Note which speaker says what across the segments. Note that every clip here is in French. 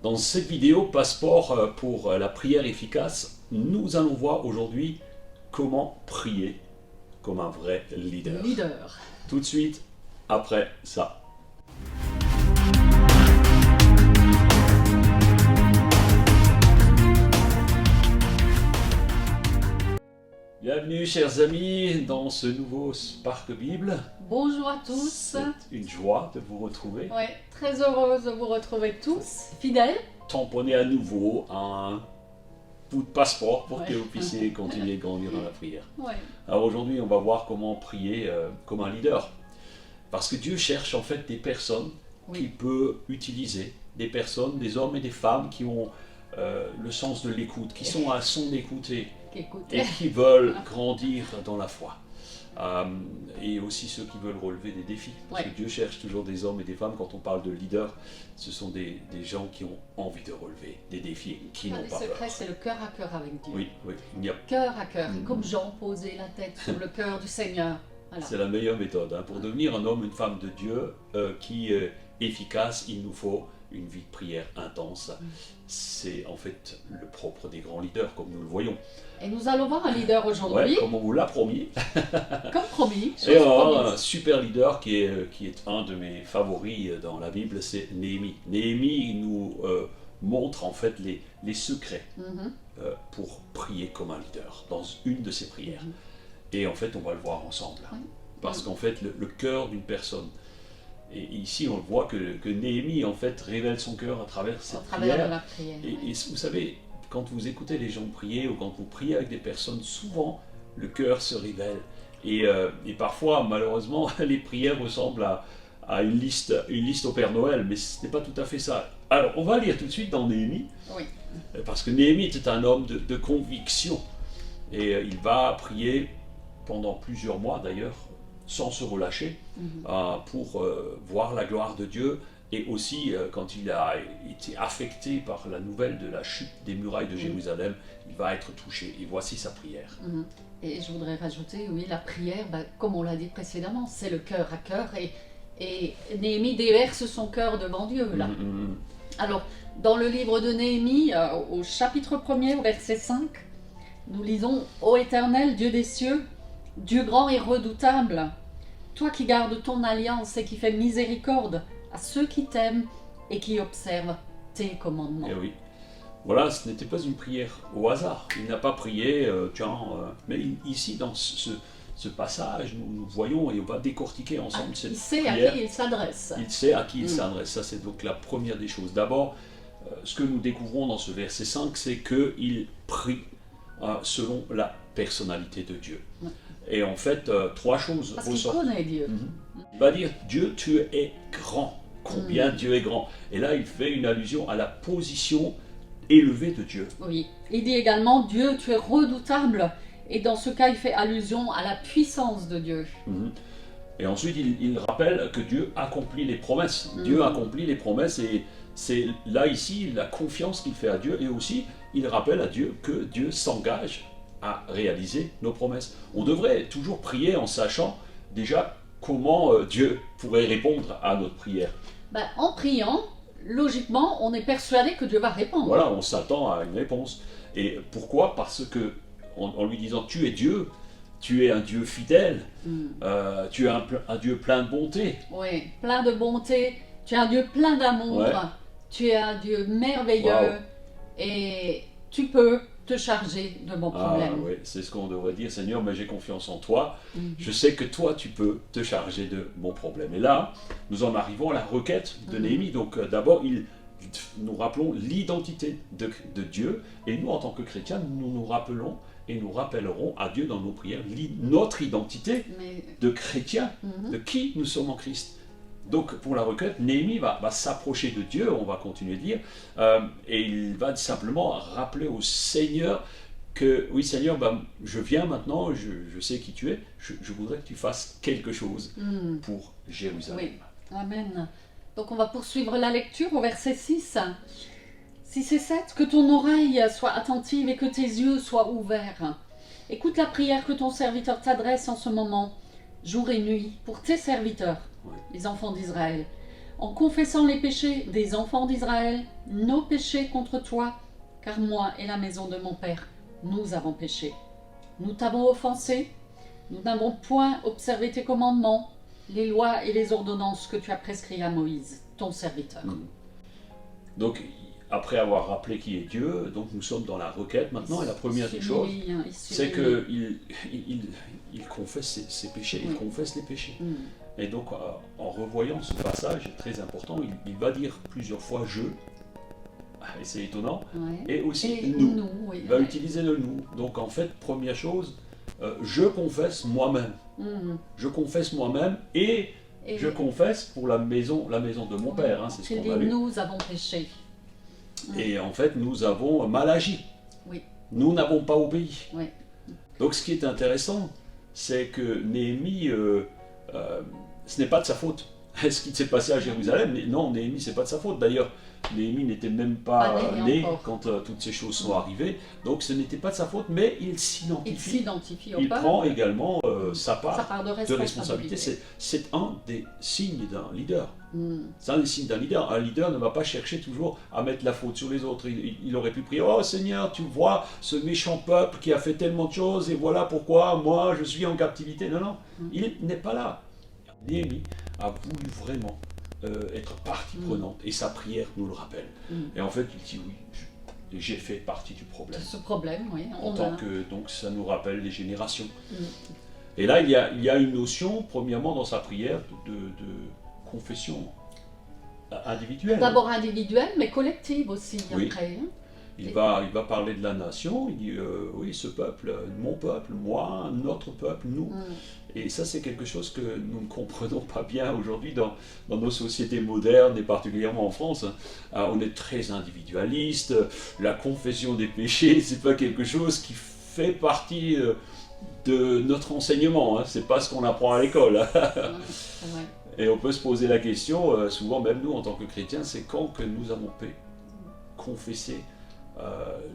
Speaker 1: Dans cette vidéo, passeport pour la prière efficace, nous allons voir aujourd'hui comment prier comme un vrai leader. Tout de suite, après ça. Bienvenue chers amis dans ce nouveau Spark Bible.
Speaker 2: Bonjour à tous.
Speaker 1: C'est une joie de vous retrouver.
Speaker 2: Ouais, très heureuse de vous retrouver tous, fidèles.
Speaker 1: Tamponnez à nouveau un bout de passeport pour que vous puissiez continuer de grandir dans la prière.
Speaker 2: Ouais.
Speaker 1: Alors aujourd'hui, on va voir comment prier comme un leader. Parce que Dieu cherche en fait des personnes qu'il peut utiliser, des personnes, des hommes et des femmes qui ont le sens de l'écoute, qui sont à son écoute et qui veulent grandir dans la foi. Et aussi ceux qui veulent relever des défis. Parce que Dieu cherche toujours des hommes et des femmes. Quand on parle de leader, ce sont des gens qui ont envie de relever des défis, qui n'ont pas peur.
Speaker 2: Le secret, c'est le cœur à cœur avec Dieu.
Speaker 1: Oui, oui. Il y a...
Speaker 2: Cœur à cœur, comme Jean posait la tête sur le cœur du Seigneur. Voilà. C'est
Speaker 1: la meilleure méthode. Pour devenir un homme, une femme de Dieu qui est efficace, il nous faut une vie de prière intense. C'est en fait le propre des grands leaders, comme nous le voyons.
Speaker 2: Et nous allons voir un leader aujourd'hui.
Speaker 1: Ouais, comme on vous l'a promis.
Speaker 2: Comme promis.
Speaker 1: Et un super leader qui est un de mes favoris dans la Bible, c'est Néhémie. Néhémie nous montre en fait les secrets pour prier comme un leader dans une de ses prières. Et en fait, on va le voir ensemble. Parce qu'en fait, le cœur d'une personne, et ici on voit que Néhémie en fait révèle son cœur à travers cette prière. Et vous savez, quand vous écoutez les gens prier ou quand vous priez avec des personnes, souvent le cœur se révèle. Et parfois, malheureusement, les prières ressemblent à une liste au Père Noël, mais ce n'est pas tout à fait ça. Alors, on va lire tout de suite dans Néhémie, parce que Néhémie était un homme de conviction. Et il va prier pendant plusieurs mois d'ailleurs, sans se relâcher, pour voir la gloire de Dieu. Et aussi, quand il a été affecté par la nouvelle de la chute des murailles de Jérusalem, il va être touché. Et voici sa prière.
Speaker 2: Et je voudrais rajouter, oui, la prière, comme on l'a dit précédemment, c'est le cœur à cœur. Et Néhémie déverse son cœur devant Dieu, là. Alors, dans le livre de Néhémie, au chapitre 1er, au verset 5, nous lisons « Ô Éternel, Dieu des cieux, Dieu grand et redoutable, toi qui gardes ton alliance et qui fais miséricorde à ceux qui t'aiment et qui observent tes commandements. »
Speaker 1: Et oui, voilà, ce n'était pas une prière au hasard. Il n'a pas prié, mais ici, dans ce passage, nous voyons et on va décortiquer ensemble cette prière.
Speaker 2: Il sait à qui il s'adresse.
Speaker 1: Il sait à qui il s'adresse. Ça, c'est donc la première des choses. D'abord, ce que nous découvrons dans ce verset 5, c'est qu'il prie selon la personnalité de Dieu. Et en fait, trois choses
Speaker 2: ressortent. Parce qu'il connaît Dieu.
Speaker 1: Il va dire, Dieu, tu es grand. Combien Dieu est grand. Et là, il fait une allusion à la position élevée de Dieu.
Speaker 2: Oui, il dit également, Dieu, tu es redoutable. Et dans ce cas, il fait allusion à la puissance de Dieu.
Speaker 1: Et ensuite, il rappelle que Dieu accomplit les promesses. Dieu accomplit les promesses et c'est là, ici, la confiance qu'il fait à Dieu. Et aussi, il rappelle à Dieu que Dieu s'engage à réaliser nos promesses. On devrait toujours prier en sachant déjà comment Dieu pourrait répondre à notre prière.
Speaker 2: En priant, logiquement, on est persuadé que Dieu va répondre.
Speaker 1: Voilà, on s'attend à une réponse. Et pourquoi? Parce que en lui disant tu es Dieu, tu es un Dieu fidèle, tu es un Dieu plein de bonté.
Speaker 2: Oui, plein de bonté, tu es un Dieu plein d'amour, tu es un Dieu merveilleux et tu peux te charger de mon problème.
Speaker 1: Oui, c'est ce qu'on devrait dire, Seigneur, mais j'ai confiance en toi, je sais que toi tu peux te charger de mon problème. Et là, nous en arrivons à la requête de Néhémie. Donc d'abord, nous rappelons l'identité de Dieu, et nous en tant que chrétiens, nous nous rappelons et nous rappellerons à Dieu dans nos prières notre identité de chrétiens, de qui nous sommes en Christ. Donc pour la requête, Néhémie va s'approcher de Dieu, on va continuer de lire, et il va simplement rappeler au Seigneur que, oui Seigneur, je viens maintenant, je sais qui tu es, je voudrais que tu fasses quelque chose pour Jérusalem.
Speaker 2: Oui. Amen. Donc on va poursuivre la lecture au verset 6. 6 et 7, que ton oreille soit attentive et que tes yeux soient ouverts. Écoute la prière que ton serviteur t'adresse en ce moment, jour et nuit, pour tes serviteurs, les enfants d'Israël, en confessant les péchés des enfants d'Israël, nos péchés contre toi, car moi et la maison de mon père, nous avons péché. Nous t'avons offensé, nous n'avons point observé tes commandements, les lois et les ordonnances que tu as prescrites à Moïse, ton serviteur.
Speaker 1: Donc, après avoir rappelé qui est Dieu, donc nous sommes dans la requête maintenant, et la première des choses, c'est qu'il confesse ses péchés, il confesse les péchés. Et donc, en revoyant ce passage très important, il va dire plusieurs fois « je », et c'est étonnant, et aussi « nous ». Il va utiliser le « nous ». Donc, en fait, première chose, je confesse moi-même. Je confesse moi-même et je confesse pour la maison de mon père, hein, c'est ce qu'on a lu.
Speaker 2: Nous avons péché.
Speaker 1: Et en fait, nous avons mal agi. Nous n'avons pas obéi. Donc, ce qui est intéressant, c'est que Néhémie, ce n'est pas de sa faute. Ce qui s'est passé à Jérusalem, non, Néhémie, ce n'est pas de sa faute. D'ailleurs, Néhémie n'était même pas né quand toutes ces choses sont arrivées. Donc, ce n'était pas de sa faute, mais il s'identifie. Il prend également sa part de responsabilité. C'est un des signes d'un leader. C'est un des signes d'un leader. Un leader ne va pas chercher toujours à mettre la faute sur les autres. Il aurait pu prier, oh Seigneur, tu vois ce méchant peuple qui a fait tellement de choses et voilà pourquoi moi je suis en captivité. Non, non, il n'est pas là. Néhémie a voulu vraiment être partie prenante et sa prière nous le rappelle. Et en fait, il dit oui, j'ai fait partie du problème.
Speaker 2: Ce problème, oui.
Speaker 1: Donc ça nous rappelle les générations. Et là, il y a une notion, premièrement, dans sa prière de confession individuelle.
Speaker 2: D'abord individuelle, mais collective aussi, après.
Speaker 1: Il va parler de la nation, il dit oui, ce peuple, mon peuple, moi, notre peuple, nous. Et ça, c'est quelque chose que nous ne comprenons pas bien aujourd'hui dans nos sociétés modernes et particulièrement en France. On est très individualiste, la confession des péchés, c'est pas quelque chose qui fait partie de notre enseignement, c'est pas ce qu'on apprend à l'école. Et on peut se poser la question, souvent même nous en tant que chrétiens, c'est quand que nous avons confessé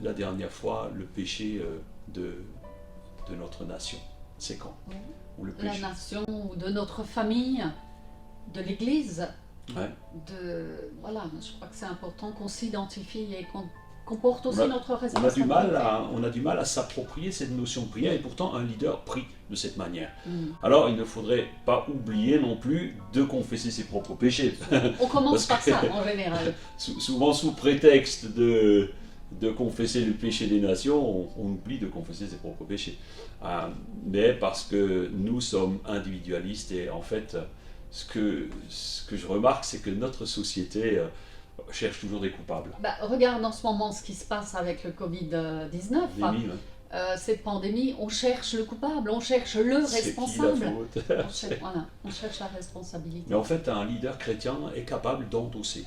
Speaker 1: la dernière fois le péché de notre nation. C'est quand ou le péché.
Speaker 2: La nation ou de notre famille, de l'Église. Voilà, je crois que c'est important qu'on s'identifie et qu'on porte aussi notre responsabilité.
Speaker 1: On a du mal à s'approprier cette notion de prière et pourtant un leader prie de cette manière. Alors il ne faudrait pas oublier non plus de confesser ses propres péchés.
Speaker 2: On commence par ça en général.
Speaker 1: Souvent sous prétexte de confesser le péché des nations, on oublie de confesser ses propres péchés. Mais parce que nous sommes individualistes et en fait, ce que je remarque, c'est que notre société cherche toujours des coupables.
Speaker 2: Regarde en ce moment ce qui se passe avec le Covid-19. Cette pandémie, on cherche le coupable, on cherche le responsable.
Speaker 1: C'est qui la faute?
Speaker 2: On cherche la responsabilité.
Speaker 1: Mais en fait, un leader chrétien est capable d'endosser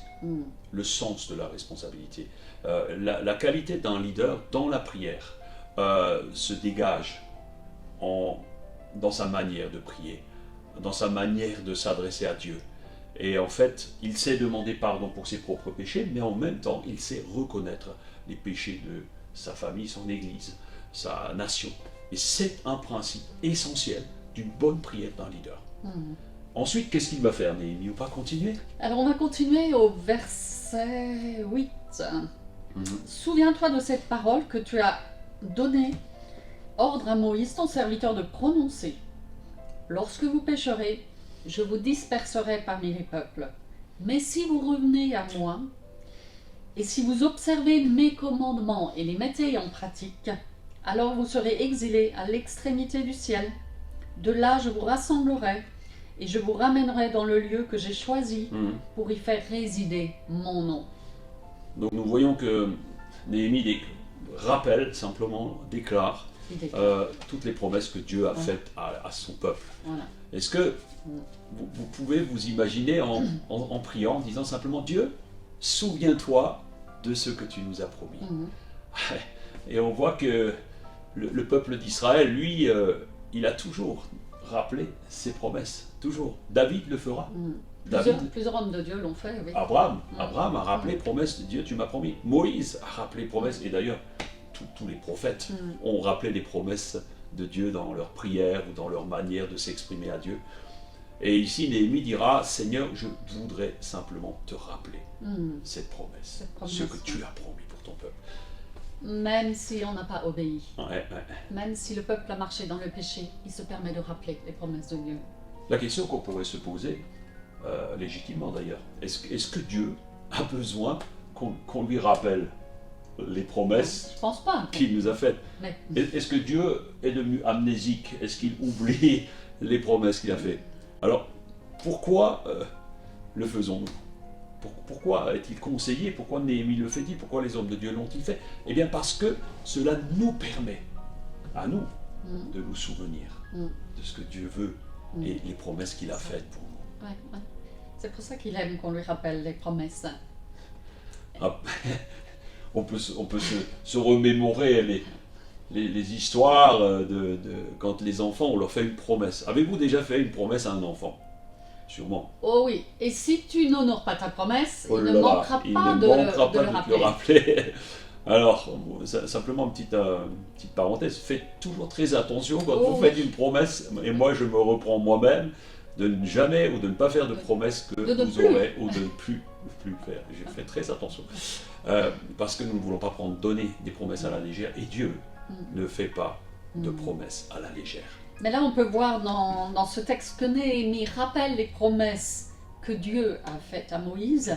Speaker 1: le sens de la responsabilité. La qualité d'un leader dans la prière se dégage dans sa manière de prier, dans sa manière de s'adresser à Dieu. Et en fait, il sait demander pardon pour ses propres péchés, mais en même temps, il sait reconnaître les péchés de sa famille, son église, sa nation. Et c'est un principe essentiel d'une bonne prière d'un leader. Ensuite, qu'est-ce qu'il va faire, Néhémie? On va continuer?
Speaker 2: Alors, on va continuer au verset 8. Souviens-toi de cette parole que tu as donnée ordre à Moïse, ton serviteur, de prononcer. Lorsque vous pécherez, je vous disperserai parmi les peuples. Mais si vous revenez à moi, et si vous observez mes commandements et les mettez en pratique, alors vous serez exilés à l'extrémité du ciel. De là, je vous rassemblerai et je vous ramènerai dans le lieu que j'ai choisi pour y faire résider mon nom.
Speaker 1: Donc nous voyons que Néhémie rappelle, simplement, déclare toutes les promesses que Dieu a faites à son peuple. Est-ce que vous pouvez vous imaginer en priant, en disant simplement Dieu, souviens-toi de ce que tu nous as promis. Et on voit que le peuple d'Israël, lui, il a toujours rappelé ses promesses. Toujours. David le fera.
Speaker 2: Plusieurs hommes de Dieu l'ont fait. Oui.
Speaker 1: Abraham a rappelé promesses de Dieu, tu m'as promis. Moïse a rappelé promesses. Et d'ailleurs, tous les prophètes ont rappelé les promesses de Dieu dans leur prière ou dans leur manière de s'exprimer à Dieu. Et ici, Néhémie dira, Seigneur, je voudrais simplement te rappeler cette promesse, ce que tu as promis pour ton peuple.
Speaker 2: Même si on n'a pas obéi,
Speaker 1: Ouais.
Speaker 2: même si le peuple a marché dans le péché, il se permet de rappeler les promesses de Dieu.
Speaker 1: La question qu'on pourrait se poser, légitimement d'ailleurs, est-ce que Dieu a besoin qu'on lui rappelle les promesses
Speaker 2: Je pense pas.
Speaker 1: qu'il nous a faites?
Speaker 2: Mais
Speaker 1: Est-ce que Dieu est devenu amnésique? Est-ce qu'il oublie les promesses qu'il a faites? Alors, pourquoi le faisons-nous? Pourquoi est-il conseillé? Pourquoi Néhémie le fait-il? Pourquoi les hommes de Dieu l'ont-ils fait? Eh bien parce que cela nous permet, à nous, de nous souvenir de ce que Dieu veut et les promesses qu'il a faites pour nous.
Speaker 2: ouais. C'est pour ça qu'il aime qu'on lui rappelle les promesses.
Speaker 1: On peut se remémorer les histoires de quand les enfants, on leur fait une promesse. Avez-vous déjà fait une promesse à un enfant? Sûrement.
Speaker 2: Oh oui, et si tu n'honores pas ta promesse,
Speaker 1: Oh
Speaker 2: il
Speaker 1: là
Speaker 2: ne
Speaker 1: là,
Speaker 2: manquera
Speaker 1: il
Speaker 2: pas
Speaker 1: ne
Speaker 2: de
Speaker 1: manquera pas
Speaker 2: le
Speaker 1: de te
Speaker 2: rappeler.
Speaker 1: le rappeler. Alors, simplement une petite parenthèse, faites toujours très attention quand
Speaker 2: Oh
Speaker 1: vous
Speaker 2: oui.
Speaker 1: faites une promesse, et moi je me reprends moi-même, de ne jamais ou de ne pas faire de promesses que
Speaker 2: De ne
Speaker 1: vous
Speaker 2: plus.
Speaker 1: aurez ou de ne plus faire. J'ai fait très attention. Parce que nous ne voulons pas donner des promesses à la légère, et Dieu ne fait pas de promesses à la légère.
Speaker 2: Mais là, on peut voir dans ce texte que Néhémie rappelle les promesses que Dieu a faites à Moïse.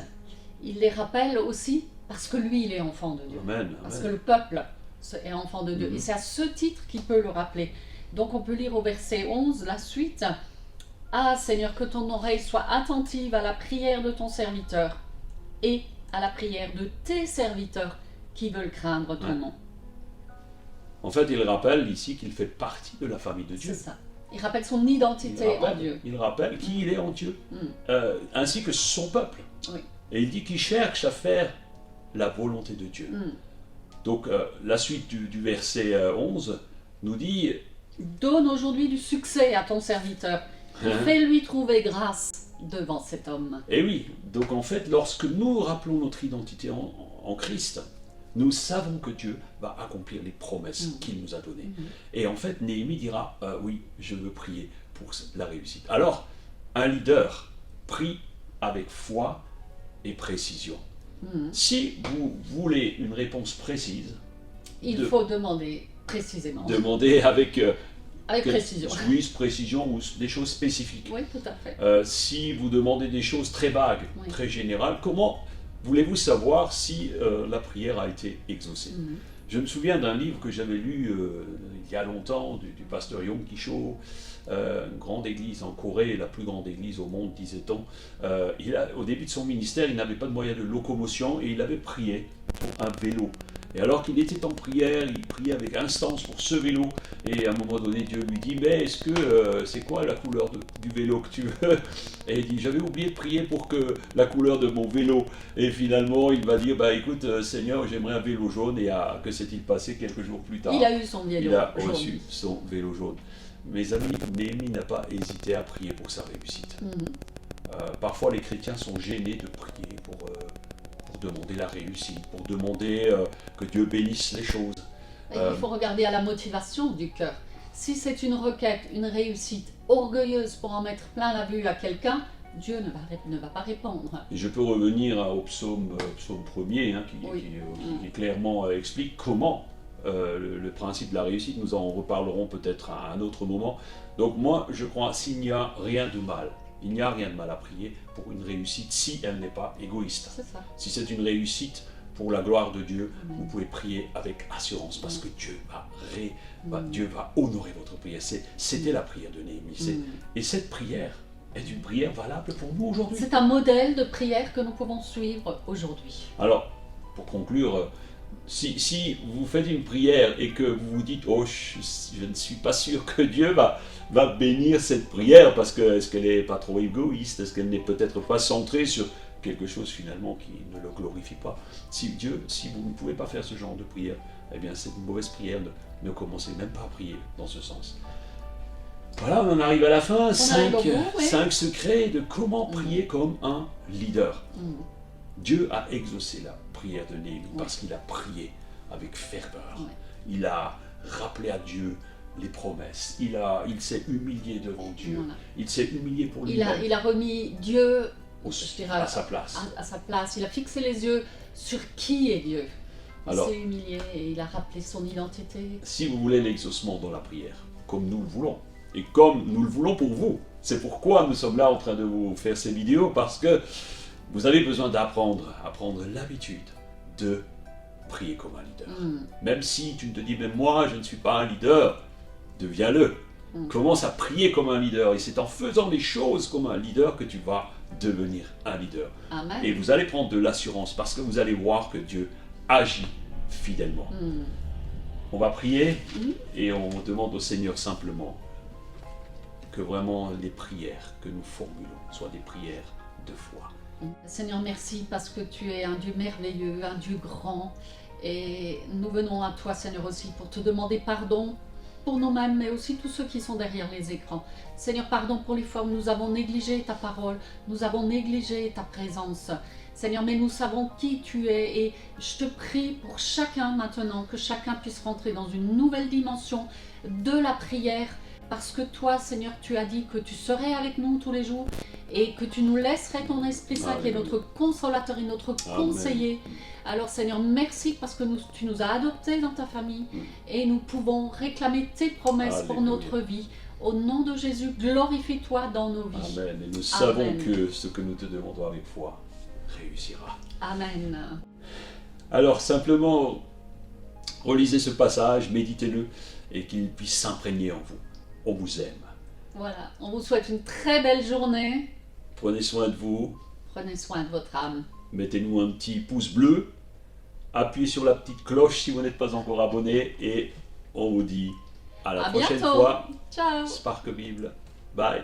Speaker 2: Il les rappelle aussi parce que lui, il est enfant de Dieu.
Speaker 1: Amen.
Speaker 2: Parce que
Speaker 1: Amen.
Speaker 2: le peuple est enfant de Dieu. Et c'est à ce titre qu'il peut le rappeler. Donc on peut lire au verset 11 la suite. « Ah Seigneur, que ton oreille soit attentive à la prière de ton serviteur et à la prière de tes serviteurs qui veulent craindre ton nom. »
Speaker 1: En fait, il rappelle ici qu'il fait partie de la famille de Dieu.
Speaker 2: C'est ça. Il rappelle son identité en Dieu.
Speaker 1: Il rappelle qui il est en Dieu, ainsi que son peuple.
Speaker 2: Oui.
Speaker 1: Et il dit qu'il cherche à faire la volonté de Dieu. Donc la suite du verset 11 nous dit
Speaker 2: Donne aujourd'hui du succès à ton serviteur. Fais-lui trouver grâce devant cet homme.
Speaker 1: Et oui, donc en fait, lorsque nous rappelons notre identité en Christ, nous savons que Dieu va accomplir les promesses qu'il nous a données. Et en fait, Néhémie dira, oui, je veux prier pour la réussite. Alors, un leader prie avec foi et précision. Si vous voulez une réponse précise,
Speaker 2: il faut demander précisément.
Speaker 1: Demandez avec
Speaker 2: précision.
Speaker 1: Oui, précision ou des choses spécifiques.
Speaker 2: Oui, tout à fait.
Speaker 1: Si vous demandez des choses très vagues, très générales, comment voulez-vous savoir si la prière a été exaucée? Je me souviens d'un livre que j'avais lu il y a longtemps du pasteur Yom Kisho, une grande église en Corée, la plus grande église au monde, disait-on. Au début de son ministère, il n'avait pas de moyen de locomotion et il avait prié pour un vélo. Et alors qu'il était en prière, il priait avec instance pour ce vélo. Et à un moment donné, Dieu lui dit, mais est-ce que c'est quoi la couleur du vélo que tu veux? Et il dit, j'avais oublié de prier pour que la couleur de mon vélo. Et finalement, il va dire, bah écoute, Seigneur, j'aimerais un vélo jaune. Et que s'est-il passé quelques jours plus tard?
Speaker 2: Il a eu son vélo
Speaker 1: jaune. Il a
Speaker 2: jaune.
Speaker 1: reçu son vélo jaune. Mes amis, Néhémie n'a pas hésité à prier pour sa réussite. Parfois, les chrétiens sont gênés de prier pour demander la réussite, pour demander que Dieu bénisse les choses.
Speaker 2: Il faut regarder à la motivation du cœur. Si c'est une requête, une réussite orgueilleuse pour en mettre plein la vue à quelqu'un, Dieu ne va pas répondre.
Speaker 1: Et je peux revenir au psaume 1er, qui clairement explique comment le principe de la réussite. Nous en reparlerons peut-être à un autre moment. Donc moi, je crois, s'il n'y a rien de mal, il n'y a rien de mal à prier pour une réussite si elle n'est pas égoïste.
Speaker 2: C'est ça.
Speaker 1: Si c'est une réussite pour la gloire de Dieu, vous pouvez prier avec assurance parce que Dieu va honorer votre prière. C'était la prière de Néhémie. Et cette prière est une prière valable pour nous aujourd'hui.
Speaker 2: C'est un modèle de prière que nous pouvons suivre aujourd'hui.
Speaker 1: Alors, pour conclure, si vous faites une prière et que vous vous dites « Oh, je ne suis pas sûr que Dieu va bénir cette prière parce que est-ce qu'elle n'est pas trop égoïste? Est-ce qu'elle n'est peut-être pas centrée sur quelque chose finalement qui ne le glorifie pas? Si vous ne pouvez pas faire ce genre de prière, eh bien c'est une mauvaise prière. Ne commencez même pas à prier dans ce sens. Voilà, on en arrive à la fin. 5 secrets de comment prier comme un leader. Dieu a exaucé la prière de Néhémie parce qu'il a prié avec ferveur. Il a rappelé à Dieu les promesses. Il s'est humilié devant Dieu.
Speaker 2: Voilà.
Speaker 1: Il s'est humilié pour
Speaker 2: Il
Speaker 1: lui-même.
Speaker 2: a remis Dieu
Speaker 1: Je
Speaker 2: dirais,
Speaker 1: à sa place.
Speaker 2: À sa place. Il a fixé les yeux sur qui est Dieu. Il
Speaker 1: Alors,
Speaker 2: s'est humilié et il a rappelé son identité.
Speaker 1: si vous voulez l'exaucement dans la prière, comme nous le voulons, et comme nous le voulons pour vous, c'est pourquoi nous sommes là en train de vous faire ces vidéos, parce que vous avez besoin d'apprendre l'habitude de prier comme un leader. Même si tu te dis, mais moi je ne suis pas un leader, deviens-le. Commence à prier comme un leader, et c'est en faisant les choses comme un leader que tu vas devenir un leader.
Speaker 2: Amen.
Speaker 1: Et vous allez prendre de l'assurance, parce que vous allez voir que Dieu agit fidèlement. On va prier, et on demande au Seigneur simplement que vraiment les prières que nous formulons soient des prières de foi.
Speaker 2: Seigneur, merci parce que tu es un Dieu merveilleux, un Dieu grand. Et nous venons à toi, Seigneur, aussi pour te demander pardon pour nous-mêmes, mais aussi tous ceux qui sont derrière les écrans. Seigneur, pardon pour les fois où nous avons négligé ta parole, nous avons négligé ta présence. Seigneur, mais nous savons qui tu es et je te prie pour chacun maintenant, que chacun puisse rentrer dans une nouvelle dimension de la prière, parce que toi, Seigneur, tu as dit que tu serais avec nous tous les jours et que tu nous laisserais ton Esprit Saint qui est notre consolateur et notre conseiller. Alors Seigneur, merci parce que tu nous as adoptés dans ta famille et nous pouvons réclamer tes promesses pour notre vie. Au nom de Jésus, glorifie-toi dans nos vies.
Speaker 1: Amen. Et nous savons que ce que nous te demandons avec foi réussira.
Speaker 2: Amen.
Speaker 1: Alors simplement, relisez ce passage, méditez-le et qu'il puisse s'imprégner en vous. On vous aime.
Speaker 2: Voilà, on vous souhaite une très belle journée.
Speaker 1: Prenez soin de vous.
Speaker 2: Prenez soin de votre âme.
Speaker 1: Mettez-nous un petit pouce bleu. Appuyez sur la petite cloche si vous n'êtes pas encore abonné. Et on vous dit à la prochaine fois.
Speaker 2: Ciao.
Speaker 1: Spark Bible. Bye.